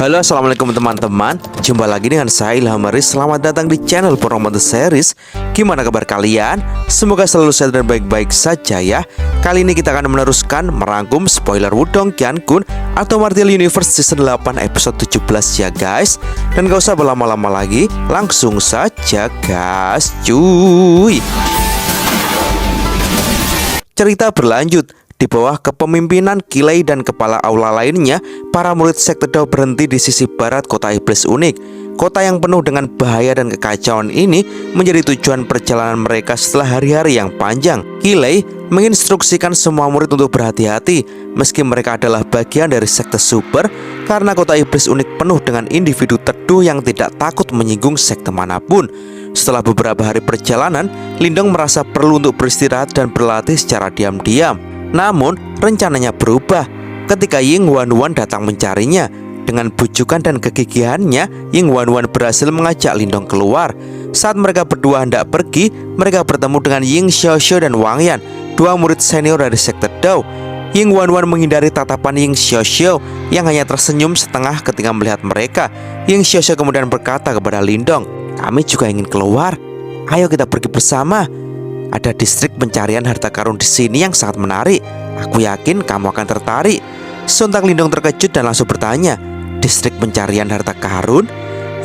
Halo, assalamualaikum teman-teman. Jumpa lagi dengan saya Ilham Aris. Selamat datang di channel Poromoto Series. Gimana kabar kalian? Semoga selalu sehat dan baik-baik saja ya. Kali ini kita akan meneruskan merangkum spoiler Wudong Qiankun atau Martial Universe Season 8 episode 17 ya guys. Dan gak usah berlama-lama lagi, langsung saja gas cuy. Cerita berlanjut. Di bawah kepemimpinan Qilei dan kepala aula lainnya, para murid sekte Dao berhenti di sisi barat kota iblis unik. Kota yang penuh dengan bahaya dan kekacauan ini menjadi tujuan perjalanan mereka setelah hari-hari yang panjang. Qilei menginstruksikan semua murid untuk berhati-hati meski mereka adalah bagian dari sekte super, karena kota iblis unik penuh dengan individu teduh yang tidak takut menyinggung sekte manapun. Setelah beberapa hari perjalanan, Lindong merasa perlu untuk beristirahat dan berlatih secara diam-diam. Namun, rencananya berubah ketika Ying Wanwan datang mencarinya. Dengan bujukan dan kegigihannya, Ying Wanwan berhasil mengajak Lindong keluar. Saat mereka berdua hendak pergi, mereka bertemu dengan Ying Xiaoxiao dan Wang Yan, dua murid senior dari sekte Dao. Ying Wanwan menghindari tatapan Ying Xiaoxiao yang hanya tersenyum setengah ketika melihat mereka. Ying Xiaoxiao kemudian berkata kepada Lindong, "Kami juga ingin keluar. Ayo kita pergi bersama. Ada distrik pencarian harta karun di sini yang sangat menarik. Aku yakin kamu akan tertarik." Sontak Lindong terkejut dan langsung bertanya, "Distrik pencarian harta karun?"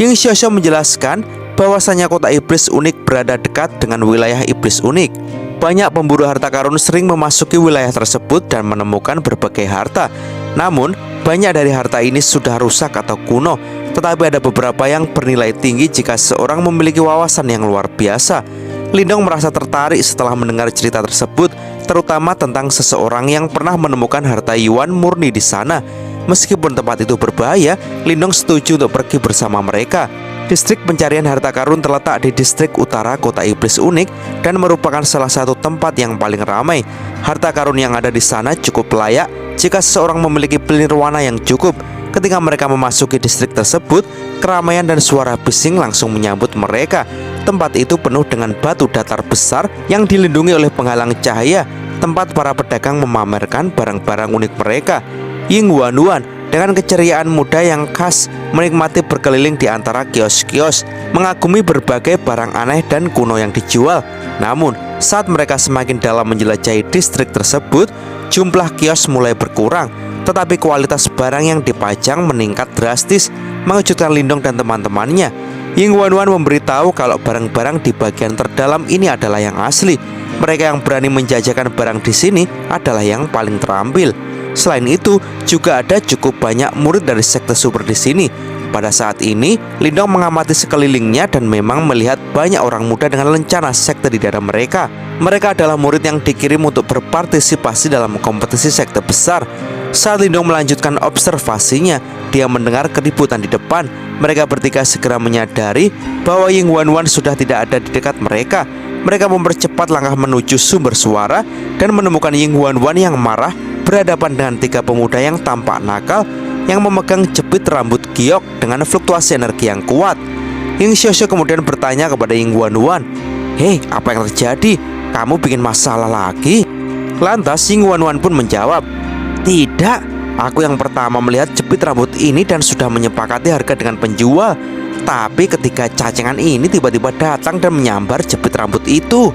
Ying Xiaoxiao menjelaskan bahwasanya kota iblis unik berada dekat dengan wilayah iblis unik. Banyak pemburu harta karun sering memasuki wilayah tersebut dan menemukan berbagai harta. Namun, banyak dari harta ini sudah rusak atau kuno, tetapi ada beberapa yang bernilai tinggi jika seorang memiliki wawasan yang luar biasa. Lindong merasa tertarik setelah mendengar cerita tersebut, terutama tentang seseorang yang pernah menemukan harta Yuan murni di sana. Meskipun tempat itu berbahaya, Lindong setuju untuk pergi bersama mereka. Distrik pencarian harta karun terletak di distrik utara kota iblis unik dan merupakan salah satu tempat yang paling ramai. Harta karun yang ada di sana cukup layak jika seseorang memiliki penirwana yang cukup. Ketika mereka memasuki distrik tersebut, keramaian dan suara bising langsung menyambut mereka. Tempat itu penuh dengan batu datar besar yang dilindungi oleh penghalang cahaya, tempat para pedagang memamerkan barang-barang unik mereka. Ying Wanwan dengan keceriaan muda yang khas menikmati berkeliling di antara kios-kios, mengagumi berbagai barang aneh dan kuno yang dijual. Namun, saat mereka semakin dalam menjelajahi distrik tersebut, jumlah kios mulai berkurang, tetapi kualitas barang yang dipajang meningkat drastis, mengejutkan Lindong dan teman-temannya. Ying Wanwan memberitahu kalau barang-barang di bagian terdalam ini adalah yang asli. Mereka yang berani menjajakan barang di sini adalah yang paling terampil. Selain itu, juga ada cukup banyak murid dari sekte super di sini. Pada saat ini, Lindong mengamati sekelilingnya dan memang melihat banyak orang muda dengan lencana sekte di daerah mereka. Mereka adalah murid yang dikirim untuk berpartisipasi dalam kompetisi sekte besar. Saat Lindong melanjutkan observasinya, dia mendengar keributan di depan. Mereka bertiga segera menyadari bahwa Ying Wanwan sudah tidak ada di dekat mereka. Mereka mempercepat langkah menuju sumber suara dan menemukan Ying Wanwan yang marah berhadapan dengan tiga pemuda yang tampak nakal yang memegang jepit rambut giok dengan fluktuasi energi yang kuat. Ying Xiaoxiao kemudian bertanya kepada Ying Wanwan, "Hei, apa yang terjadi? Kamu bikin masalah lagi?" Lantas Ying Wanwan pun menjawab, "Tidak, aku yang pertama melihat jepit rambut ini dan sudah menyepakati harga dengan penjual. Tapi ketika cacengan ini tiba-tiba datang dan menyambar jepit rambut itu."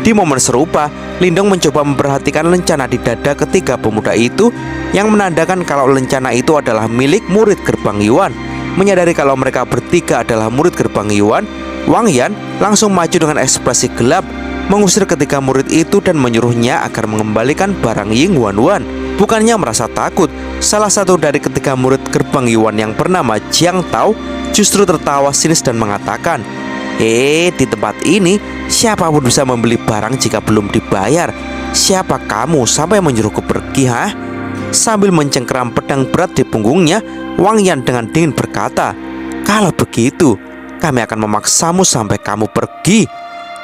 Di momen serupa, Lindong mencoba memperhatikan lencana di dada ketiga pemuda itu yang menandakan kalau lencana itu adalah milik murid gerbang Yuan. Menyadari kalau mereka bertiga adalah murid gerbang Yuan, Wang Yan langsung maju dengan ekspresi gelap, mengusir ketiga murid itu dan menyuruhnya agar mengembalikan barang Ying Wanwan. Bukannya merasa takut, salah satu dari ketiga murid gerbang Yuan yang bernama Jiang Tao justru tertawa sinis dan mengatakan, di tempat ini siapapun bisa membeli barang jika belum dibayar. Siapa kamu sampai menyuruhku pergi, ha?" Sambil mencengkeram pedang berat di punggungnya, Wang Yan dengan dingin berkata, "Kalau begitu, kami akan memaksamu sampai kamu pergi."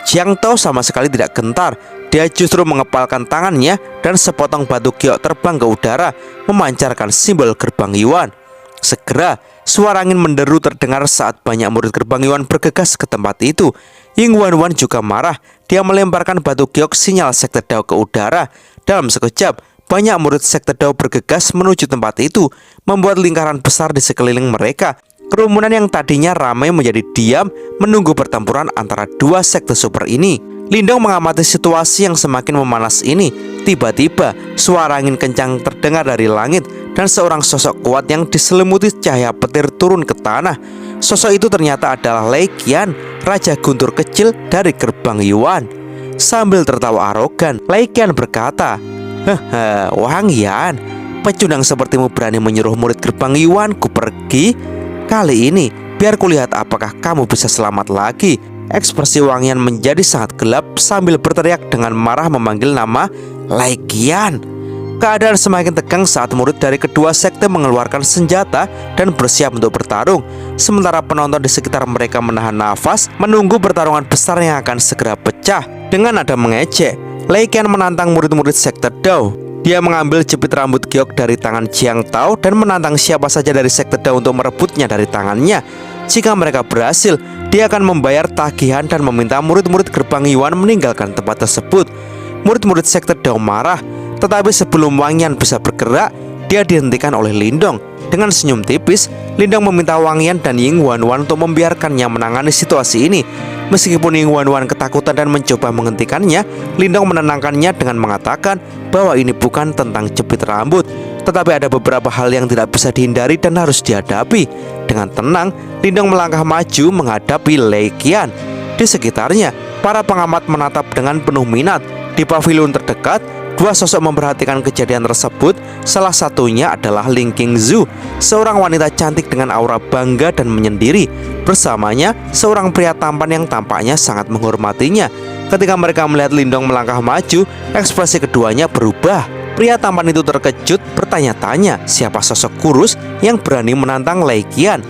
Jiang Tao sama sekali tidak gentar. Dia justru mengepalkan tangannya dan sepotong batu giok terbang ke udara, memancarkan simbol gerbang Yuan. Segera, suara angin menderu terdengar saat banyak murid gerbang Yuan bergegas ke tempat itu. Ying Wanwan juga marah. Dia melemparkan batu giok sinyal sekte Dao ke udara. Dalam sekejap, banyak murid sekte Dao bergegas menuju tempat itu, membuat lingkaran besar di sekeliling mereka. Kerumunan yang tadinya ramai menjadi diam menunggu pertempuran antara dua sekte super ini. Lindong mengamati situasi yang semakin memanas ini. Tiba-tiba suara angin kencang terdengar dari langit dan seorang sosok kuat yang diselimuti cahaya petir turun ke tanah. Sosok itu ternyata adalah Lei Qian, raja guntur kecil dari gerbang Yuan. Sambil tertawa arogan, Lei Qian berkata, "Haha, Wang Yan, pecundang sepertimu berani menyuruh murid gerbang Yuan ku pergi? Kali ini biar kulihat apakah kamu bisa selamat lagi." Ekspresi Wang Yan menjadi sangat gelap sambil berteriak dengan marah memanggil nama Lei Qian. Keadaan semakin tegang saat murid dari kedua sekte mengeluarkan senjata dan bersiap untuk bertarung. Sementara penonton di sekitar mereka menahan nafas menunggu pertarungan besar yang akan segera pecah. Dengan nada mengejek, Lei Qian menantang murid-murid sekte Dao. Dia mengambil jepit rambut giok dari tangan Jiang Tao dan menantang siapa saja dari sekte Dao untuk merebutnya dari tangannya. Jika mereka berhasil, dia akan membayar tagihan dan meminta murid-murid gerbang Yuan meninggalkan tempat tersebut. Murid-murid sekte Dao marah, tetapi sebelum Wang Yan bisa bergerak, dia dihentikan oleh Lindong. Dengan senyum tipis, Lindong meminta Wang Yan dan Ying Wanwan untuk membiarkannya menangani situasi ini. Meskipun Ying Wanwan ketakutan dan mencoba menghentikannya, Lindong menenangkannya dengan mengatakan bahwa ini bukan tentang jepit rambut, tetapi ada beberapa hal yang tidak bisa dihindari dan harus dihadapi. Dengan tenang, Lindong melangkah maju menghadapi Lei Qian. Di sekitarnya, para pengamat menatap dengan penuh minat. Di pavilion terdekat, dua sosok memperhatikan kejadian tersebut. Salah satunya adalah Ling Qingzu, seorang wanita cantik dengan aura bangga dan menyendiri. Bersamanya, seorang pria tampan yang tampaknya sangat menghormatinya. Ketika mereka melihat Lindong melangkah maju, ekspresi keduanya berubah. Pria tampan itu terkejut bertanya-tanya siapa sosok kurus yang berani menantang Lei Qian.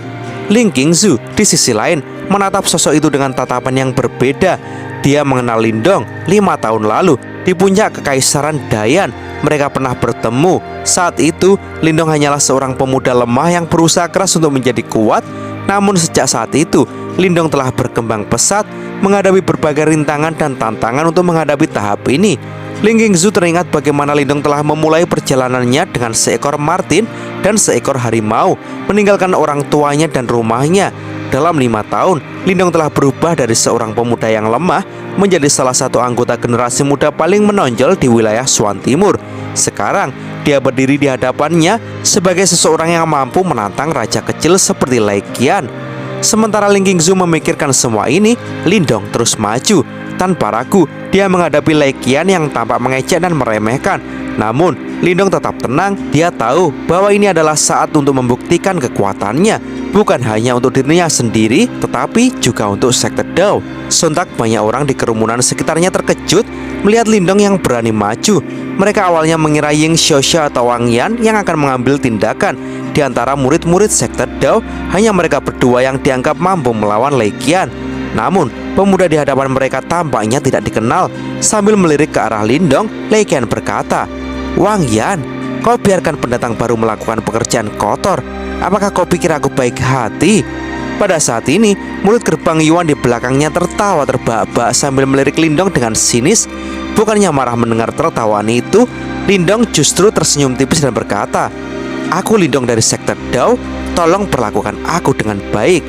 Ling Qingzu di sisi lain menatap sosok itu dengan tatapan yang berbeda. Dia mengenal Lindong 5 tahun lalu di puncak kekaisaran Dayan. Mereka pernah bertemu. Saat itu Lindong hanyalah seorang pemuda lemah yang berusaha keras untuk menjadi kuat. Namun sejak saat itu Lindong telah berkembang pesat, menghadapi berbagai rintangan dan tantangan untuk menghadapi tahap ini. Ling Qingzu teringat bagaimana Lindong telah memulai perjalanannya dengan seekor martin dan seekor harimau, meninggalkan orang tuanya dan rumahnya. Dalam 5 tahun, Lindong telah berubah dari seorang pemuda yang lemah menjadi salah satu anggota generasi muda paling menonjol di wilayah Swan Timur. Sekarang, dia berdiri di hadapannya sebagai seseorang yang mampu menantang raja kecil seperti Lei Qian. Sementara Ling Qingzu memikirkan semua ini, Lindong terus maju. Tanpa ragu, dia menghadapi Lei Qian yang tampak mengejek dan meremehkan. Namun, Lindong tetap tenang. Dia tahu bahwa ini adalah saat untuk membuktikan kekuatannya, bukan hanya untuk dirinya sendiri, tetapi juga untuk sekte Dao. Sontak banyak orang di kerumunan sekitarnya terkejut melihat Lindong yang berani maju. Mereka awalnya mengira Ying Xiaoxia atau Wang Yan yang akan mengambil tindakan. Di antara murid-murid sekte Dao, hanya mereka berdua yang dianggap mampu melawan Lei Qian. Namun, pemuda di hadapan mereka tampaknya tidak dikenal. Sambil melirik ke arah Lindong, Lei Qian berkata, "Wang Yan, kau biarkan pendatang baru melakukan pekerjaan kotor. Apakah kau pikir aku baik hati?" Pada saat ini, murid gerbang Yuan di belakangnya tertawa terbahak-bahak sambil melirik Lindong dengan sinis. Bukannya marah mendengar tertawaan itu, Lindong justru tersenyum tipis dan berkata, "Aku Lindong dari sekte Dao, tolong perlakukan aku dengan baik."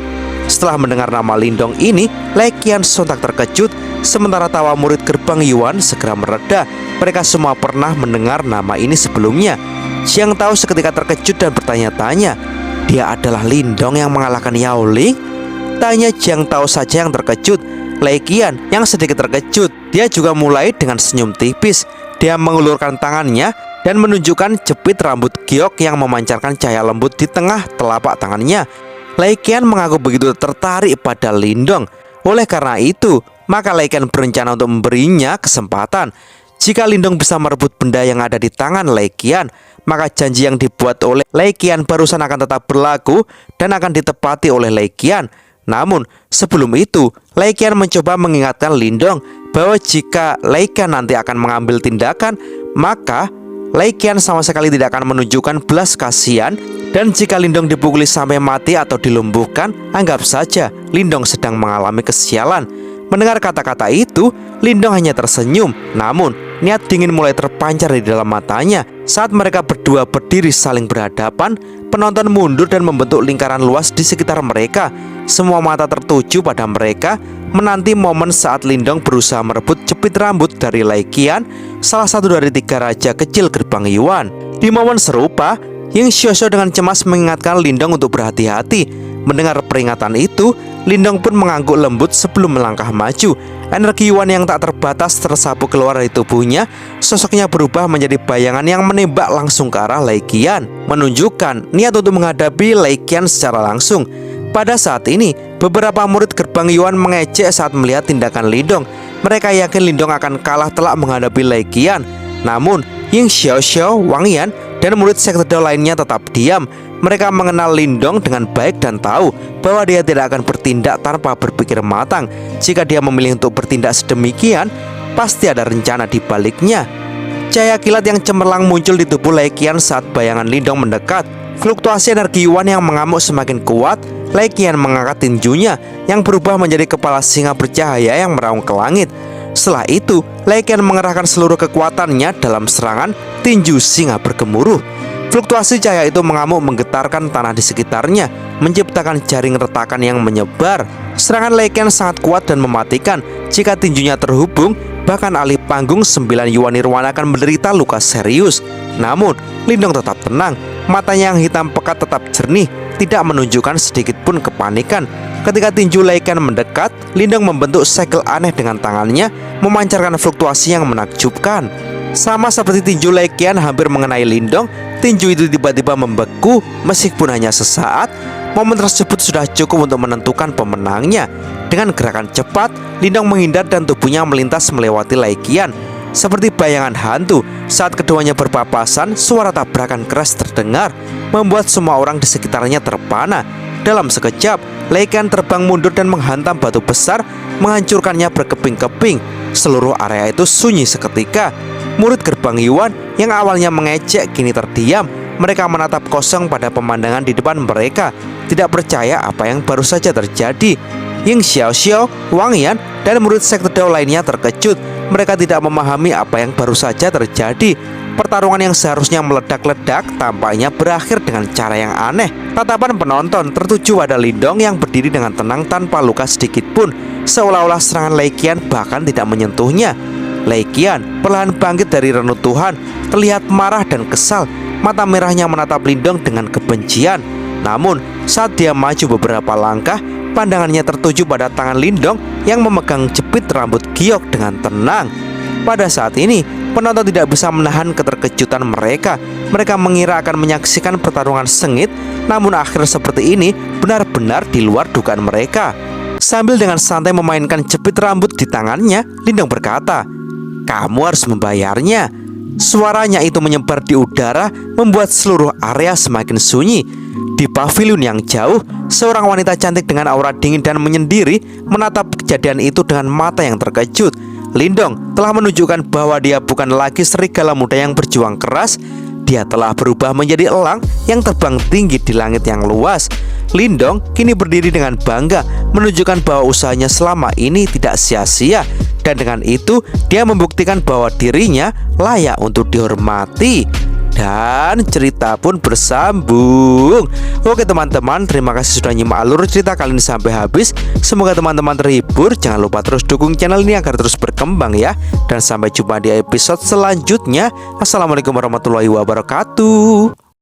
Setelah mendengar nama Lindong ini, Lei Qian sontak terkejut. Sementara tawa murid gerbang Yuan segera mereda. Mereka semua pernah mendengar nama ini sebelumnya. Jiang Tao seketika terkejut dan bertanya-tanya, "Dia adalah Lindong yang mengalahkan Yao Ling?" Tanya Jiang Tao saja yang terkejut. Lei Qian yang sedikit terkejut. Dia juga mulai dengan senyum tipis. Dia mengulurkan tangannya dan menunjukkan jepit rambut giok yang memancarkan cahaya lembut di tengah telapak tangannya. Lei Qian mengaku begitu tertarik pada Lindong. Oleh karena itu, maka Lei Qian berencana untuk memberinya kesempatan. Jika Lindong bisa merebut benda yang ada di tangan Lei Qian, maka janji yang dibuat oleh Lei Qian barusan akan tetap berlaku dan akan ditepati oleh Lei Qian. Namun, sebelum itu, Lei Qian mencoba mengingatkan Lindong bahwa jika Lei Qian nanti akan mengambil tindakan, maka Lei Qian sama sekali tidak akan menunjukkan belas kasihan. Dan jika Lindong dipukuli sampai mati atau dilumpuhkan, anggap saja Lindong sedang mengalami kesialan. Mendengar kata-kata itu, Lindong hanya tersenyum. Namun, niat dingin mulai terpancar di dalam matanya. Saat mereka berdua berdiri saling berhadapan, penonton mundur dan membentuk lingkaran luas di sekitar mereka. Semua mata tertuju pada mereka, menanti momen saat Lindong berusaha merebut jepit rambut dari Lai Qian, salah satu dari 3 raja kecil gerbang Yuan. Di momen serupa, Ying Xiaoxiao dengan cemas mengingatkan Lindong untuk berhati-hati. Mendengar peringatan itu, Lindong pun mengangguk lembut sebelum melangkah maju. Energi Yuan yang tak terbatas tersapu keluar dari tubuhnya. Sosoknya berubah menjadi bayangan yang menembak langsung ke arah Lai Qian, menunjukkan niat untuk menghadapi Lai Qian secara langsung. Pada saat ini, beberapa murid gerbang Yuan mengejek saat melihat tindakan Lindong. Mereka yakin Lindong akan kalah telak menghadapi Lai Qian. Namun, Ying Xiaoxiao, Wang Yan, dan murid sekte Dao lainnya tetap diam. Mereka mengenal Lindong dengan baik dan tahu bahwa dia tidak akan bertindak tanpa berpikir matang. Jika dia memilih untuk bertindak sedemikian, pasti ada rencana di baliknya. Cahaya kilat yang cemerlang muncul di tubuh Lai Qian saat bayangan Lindong mendekat. Fluktuasi energi Yuan yang mengamuk semakin kuat. Lai Qian mengangkat tinjunya yang berubah menjadi kepala singa bercahaya yang meraung ke langit. Setelah itu, Lai Qian mengerahkan seluruh kekuatannya dalam serangan tinju singa bergemuruh. Fluktuasi cahaya itu mengamuk menggetarkan tanah di sekitarnya, menciptakan jaring retakan yang menyebar. Serangan Lai Qian sangat kuat dan mematikan. Jika tinjunya terhubung, bahkan alih panggung 9 Yuan Nirwana akan menderita luka serius. Namun, Lindong tetap tenang. Matanya yang hitam pekat tetap jernih, tidak menunjukkan sedikit pun kepanikan. Ketika tinju Lai Qian mendekat, Lindong membentuk segel aneh dengan tangannya, memancarkan fluktuasi yang menakjubkan. Sama seperti tinju Lai Qian hampir mengenai Lindong, tinju itu tiba-tiba membeku meskipun hanya sesaat. Momen tersebut sudah cukup untuk menentukan pemenangnya. Dengan gerakan cepat, Lindong menghindar dan tubuhnya melintas melewati Lai Qian. Seperti bayangan hantu, saat keduanya berpapasan, suara tabrakan keras terdengar, membuat semua orang di sekitarnya terpana. Dalam sekejap, Lai Qian terbang mundur dan menghantam batu besar, menghancurkannya berkeping-keping. Seluruh area itu sunyi seketika. Murid gerbang Yuan yang awalnya mengejek kini terdiam. Mereka menatap kosong pada pemandangan di depan mereka, tidak percaya apa yang baru saja terjadi. Ying Xiaoxiao, Wang Yan, dan murid sekte Dao lainnya terkejut. Mereka tidak memahami apa yang baru saja terjadi. Pertarungan yang seharusnya meledak-ledak tampaknya berakhir dengan cara yang aneh. Tatapan penonton tertuju pada Lindong yang berdiri dengan tenang tanpa luka sedikit pun, seolah-olah serangan Lai Qian bahkan tidak menyentuhnya. Lai Qian perlahan bangkit dari reruntuhan, terlihat marah dan kesal. Mata merahnya menatap Lindong dengan kebencian. Namun, saat dia maju beberapa langkah, pandangannya tertuju pada tangan Lindong yang memegang jepit rambut giok dengan tenang. Pada saat ini, penonton tidak bisa menahan keterkejutan mereka. Mereka mengira akan menyaksikan pertarungan sengit, namun akhir seperti ini benar-benar di luar dugaan mereka. Sambil dengan santai memainkan jepit rambut di tangannya, Lindong berkata, "Kamu harus membayarnya." Suaranya itu menyebar di udara, membuat seluruh area semakin sunyi. Di pavilion yang jauh, seorang wanita cantik dengan aura dingin dan menyendiri menatap kejadian itu dengan mata yang terkejut. Lindong telah menunjukkan bahwa dia bukan lagi serigala muda yang berjuang keras. Dia telah berubah menjadi elang yang terbang tinggi di langit yang luas. Lindong kini berdiri dengan bangga, menunjukkan bahwa usahanya selama ini tidak sia-sia. Dan dengan itu, dia membuktikan bahwa dirinya layak untuk dihormati. Dan cerita pun bersambung. Oke teman-teman, terima kasih sudah nyimak alur cerita kali ini sampai habis. Semoga teman-teman terhibur. Jangan lupa terus dukung channel ini agar terus berkembang ya. Dan sampai jumpa di episode selanjutnya. Assalamualaikum warahmatullahi wabarakatuh.